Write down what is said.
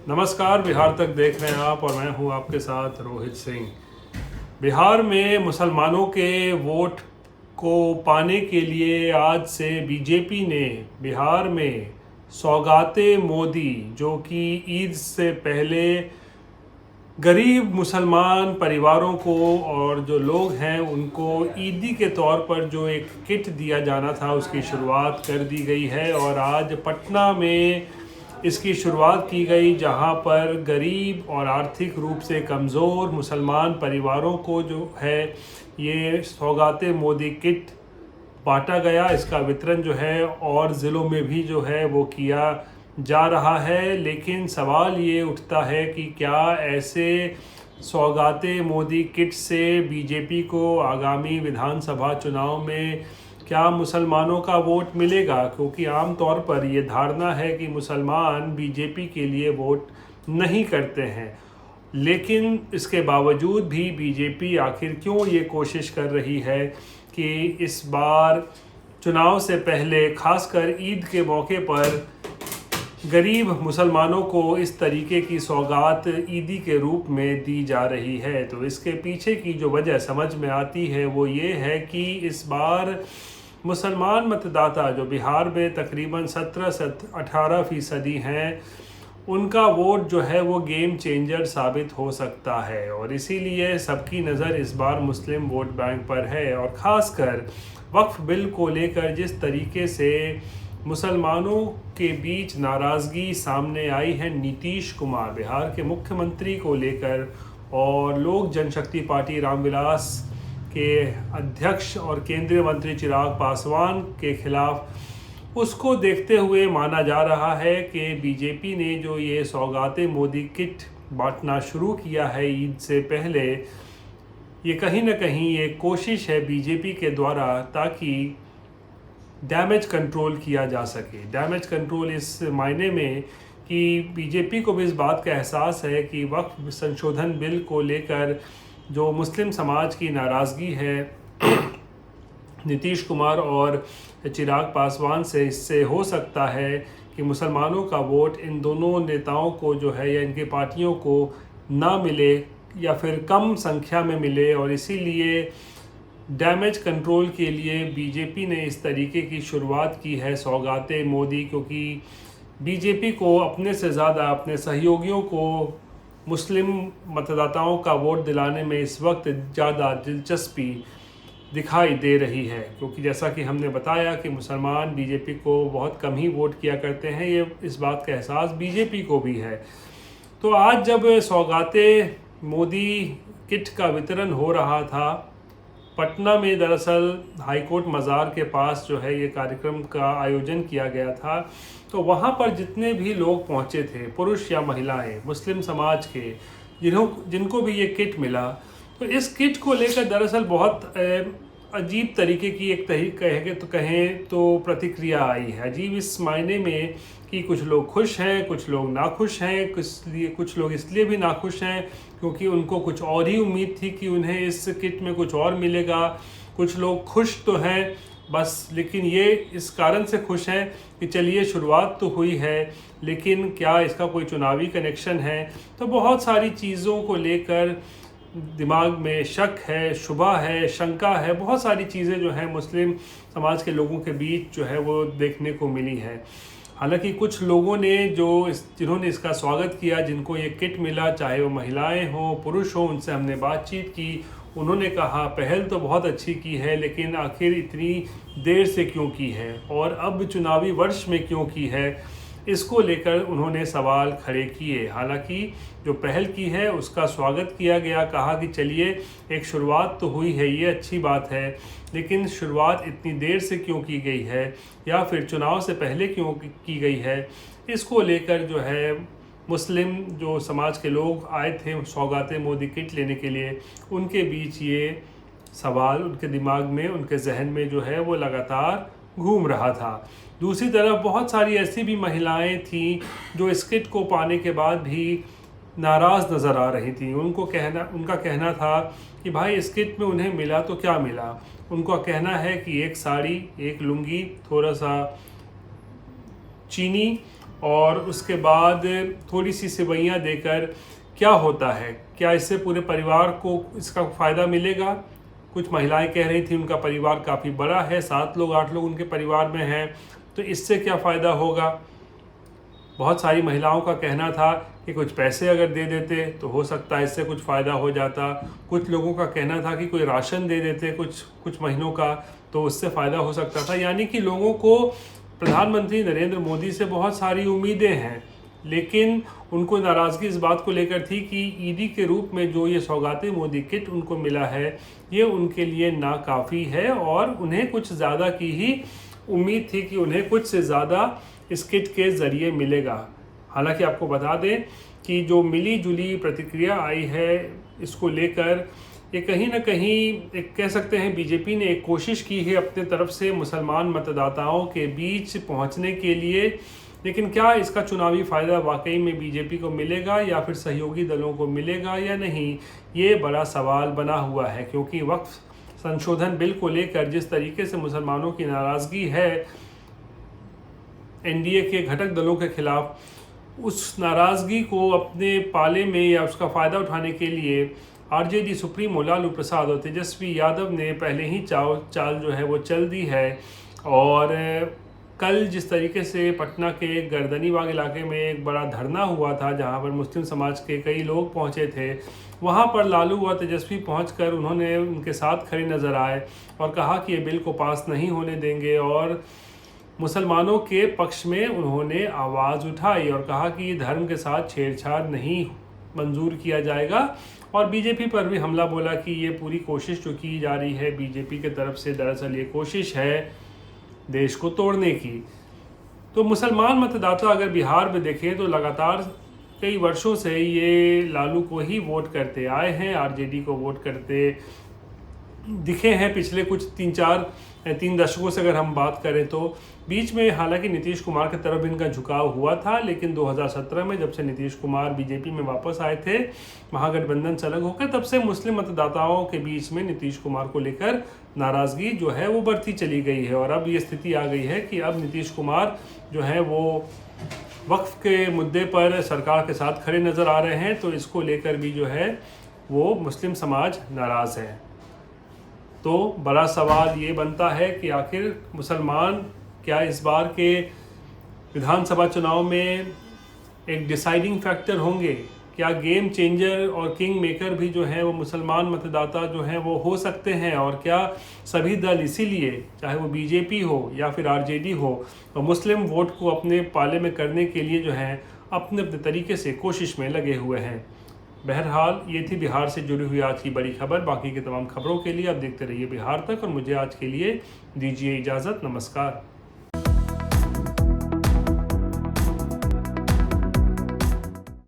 नमस्कार, बिहार तक देख रहे हैं आप और मैं हूं आपके साथ रोहित सिंह। बिहार में मुसलमानों के वोट को पाने के लिए आज से बीजेपी ने बिहार में सौगाते मोदी, जो कि ईद से पहले गरीब मुसलमान परिवारों को और जो लोग हैं उनको ईदी के तौर पर जो एक किट दिया जाना था उसकी शुरुआत कर दी गई है। और आज पटना में इसकी शुरुआत की गई, जहां पर गरीब और आर्थिक रूप से कमज़ोर मुसलमान परिवारों को जो है ये सौगाते मोदी किट बांटा गया। इसका वितरण जो है और ज़िलों में भी जो है वो किया जा रहा है। लेकिन सवाल ये उठता है कि क्या ऐसे सौगाते मोदी किट से बीजेपी को आगामी विधानसभा चुनाव में क्या मुसलमानों का वोट मिलेगा? क्योंकि आम तौर पर ये धारणा है कि मुसलमान बीजेपी के लिए वोट नहीं करते हैं। लेकिन इसके बावजूद भी बीजेपी आखिर क्यों ये कोशिश कर रही है कि इस बार चुनाव से पहले, खासकर ईद के मौके पर, गरीब मुसलमानों को इस तरीके की सौगात ईदी के रूप में दी जा रही है। तो इसके पीछे की जो वजह समझ में आती है वो ये है कि इस बार मुसलमान मतदाता जो बिहार में तकरीबन 17 से 18% हैं, उनका वोट जो है वो गेम चेंजर साबित हो सकता है। और इसीलिए सबकी नज़र इस बार मुस्लिम वोट बैंक पर है। और ख़ासकर वक्फ बिल को लेकर जिस तरीके से मुसलमानों के बीच नाराज़गी सामने आई है नीतीश कुमार, बिहार के मुख्यमंत्री को लेकर, और लोक जनशक्ति पार्टी रामविलास के अध्यक्ष और केंद्रीय मंत्री चिराग पासवान के खिलाफ, उसको देखते हुए माना जा रहा है कि बीजेपी ने जो ये सौगाते मोदी किट बांटना शुरू किया है ईद से पहले, ये कहीं ना कहीं एक कोशिश है बीजेपी के द्वारा ताकि डैमेज कंट्रोल किया जा सके। डैमेज कंट्रोल इस मायने में कि बीजेपी को भी इस बात का एहसास है कि वक्फ संशोधन बिल को लेकर जो मुस्लिम समाज की नाराज़गी है नीतीश कुमार और चिराग पासवान से, इससे हो सकता है कि मुसलमानों का वोट इन दोनों नेताओं को जो है या इनके पार्टियों को ना मिले या फिर कम संख्या में मिले। और इसीलिए डैमेज कंट्रोल के लिए बीजेपी ने इस तरीके की शुरुआत की है सौगाते मोदी, क्योंकि बीजेपी को अपने से ज़्यादा अपने सहयोगियों को मुस्लिम मतदाताओं का वोट दिलाने में इस वक्त ज़्यादा दिलचस्पी दिखाई दे रही है। क्योंकि जैसा कि हमने बताया कि मुसलमान बीजेपी को बहुत कम ही वोट किया करते हैं, ये इस बात का एहसास बीजेपी को भी है। तो आज जब सौगाते मोदी किट का वितरण हो रहा था पटना में, दरअसल हाईकोर्ट मज़ार के पास जो है ये कार्यक्रम का आयोजन किया गया था, तो वहाँ पर जितने भी लोग पहुँचे थे, पुरुष या महिलाएं, मुस्लिम समाज के, जिनको भी ये किट मिला, तो इस किट को लेकर दरअसल बहुत अजीब तरीके की एक कहें तो प्रतिक्रिया आई है। अजीब इस मायने में कि कुछ लोग खुश हैं, कुछ लोग नाखुश हैं। कुछ लोग इसलिए भी नाखुश हैं क्योंकि उनको कुछ और ही उम्मीद थी कि उन्हें इस किट में कुछ और मिलेगा। कुछ लोग खुश तो हैं बस, लेकिन ये इस कारण से खुश हैं कि चलिए शुरुआत तो हुई है, लेकिन क्या इसका कोई चुनावी कनेक्शन है? तो बहुत सारी चीज़ों को लेकर दिमाग में शक है, शुबा है, शंका है, बहुत सारी चीज़ें जो हैं मुस्लिम समाज के लोगों के बीच जो है वो देखने को मिली है। हालांकि कुछ लोगों ने जिन्होंने इसका स्वागत किया, जिनको ये किट मिला, चाहे वो महिलाएं हों, पुरुष हों, उनसे हमने बातचीत की, उन्होंने कहा पहल तो बहुत अच्छी की है, लेकिन आखिर इतनी देर से क्यों की है और अब चुनावी वर्ष में क्यों की है, इसको लेकर उन्होंने सवाल खड़े किए। हालांकि जो पहल की है उसका स्वागत किया गया, कहा कि चलिए एक शुरुआत तो हुई है, ये अच्छी बात है, लेकिन शुरुआत इतनी देर से क्यों की गई है या फिर चुनाव से पहले क्यों की गई है, इसको लेकर जो है मुस्लिम जो समाज के लोग आए थे सौगाते मोदी किट लेने के लिए, उनके बीच ये सवाल उनके दिमाग में, उनके जहन में जो है वो लगातार घूम रहा था। दूसरी तरफ बहुत सारी ऐसी भी महिलाएं थीं जो इस किट को पाने के बाद भी नाराज़ नज़र आ रही थी। उनका कहना था कि भाई इस किट में उन्हें मिला तो क्या मिला। उनका कहना है कि एक साड़ी, एक लुंगी, थोड़ा सा चीनी और उसके बाद थोड़ी सी सेवइयाँ देकर क्या होता है, क्या इससे पूरे परिवार को इसका फ़ायदा मिलेगा? कुछ महिलाएं कह रही थी उनका परिवार काफ़ी बड़ा है, 7 लोग 8 लोग उनके परिवार में हैं, तो इससे क्या फ़ायदा होगा। बहुत सारी महिलाओं का कहना था कि कुछ पैसे अगर दे देते तो हो सकता है इससे कुछ फ़ायदा हो जाता। कुछ लोगों का कहना था कि कोई राशन दे देते कुछ महीनों का तो उससे फ़ायदा हो सकता था। यानी कि लोगों को प्रधानमंत्री नरेंद्र मोदी से बहुत सारी उम्मीदें हैं, लेकिन उनको नाराज़गी इस बात को लेकर थी कि ईदी के रूप में जो ये सौगाती मोदी किट उनको मिला है ये उनके लिए नाकाफ़ी है और उन्हें कुछ ज़्यादा की ही उम्मीद थी कि उन्हें कुछ से ज़्यादा इस किट के ज़रिए मिलेगा। हालांकि आपको बता दें कि जो मिली जुली प्रतिक्रिया आई है इसको लेकर, ये कहीं ना कहीं एक कह सकते हैं बीजेपी ने एक कोशिश की है अपने तरफ से मुसलमान मतदाताओं के बीच पहुंचने के लिए, लेकिन क्या इसका चुनावी फ़ायदा वाकई में बीजेपी को मिलेगा या फिर सहयोगी दलों को मिलेगा या नहीं, ये बड़ा सवाल बना हुआ है। क्योंकि वक्फ संशोधन बिल को लेकर जिस तरीके से मुसलमानों की नाराज़गी है एनडीए के घटक दलों के खिलाफ, उस नाराज़गी को अपने पाले में या उसका फ़ायदा उठाने के लिए आरजेडी सुप्रीमो लालू प्रसाद और तेजस्वी यादव ने पहले ही चाल जो है वो चल दी है। और कल जिस तरीके से पटना के गर्दनीबाग इलाके में एक बड़ा धरना हुआ था जहां पर मुस्लिम समाज के कई लोग पहुंचे थे, वहां पर लालू और तेजस्वी पहुंचकर उन्होंने उनके साथ खड़े नज़र आए और कहा कि ये बिल को पास नहीं होने देंगे और मुसलमानों के पक्ष में उन्होंने आवाज़ उठाई और कहा कि ये धर्म के साथ छेड़छाड़ नहीं मंजूर किया जाएगा। और बीजेपी पर भी हमला बोला कि ये पूरी कोशिश जो की जा रही है बीजेपी के तरफ से, दरअसल ये कोशिश है देश को तोड़ने की। तो मुसलमान मतदाता अगर बिहार में देखें तो लगातार कई वर्षों से ये लालू को ही वोट करते आए हैं, आरजेडी को वोट करते दिखे हैं पिछले कुछ 3 दशकों से अगर हम बात करें तो। बीच में हालांकि नीतीश कुमार की तरफ इनका झुकाव हुआ था, लेकिन 2017 में जब से नीतीश कुमार बीजेपी में वापस आए थे महागठबंधन से अलग होकर, तब से मुस्लिम मतदाताओं के बीच में नीतीश कुमार को लेकर नाराज़गी जो है वो बढ़ती चली गई है। और अब ये स्थिति आ गई है कि अब नीतीश कुमार जो है वो वक्फ के मुद्दे पर सरकार के साथ खड़े नज़र आ रहे हैं, तो इसको लेकर भी जो है वो मुस्लिम समाज नाराज़ है। तो बड़ा सवाल ये बनता है कि आखिर मुसलमान क्या इस बार के विधानसभा चुनाव में एक डिसाइडिंग फैक्टर होंगे? क्या गेम चेंजर और किंग मेकर भी जो है वो मुसलमान मतदाता जो हैं वो हो सकते हैं? और क्या सभी दल इसीलिए, चाहे वो बीजेपी हो या फिर आरजेडी हो, तो मुस्लिम वोट को अपने पाले में करने के लिए जो है अपने अपने तरीके से कोशिश में लगे हुए हैं? बहरहाल ये थी बिहार से जुड़ी हुई आज की बड़ी खबर। बाकी की तमाम खबरों के लिए आप देखते रहिए बिहार तक और मुझे आज के लिए दीजिए इजाज़त। नमस्कार।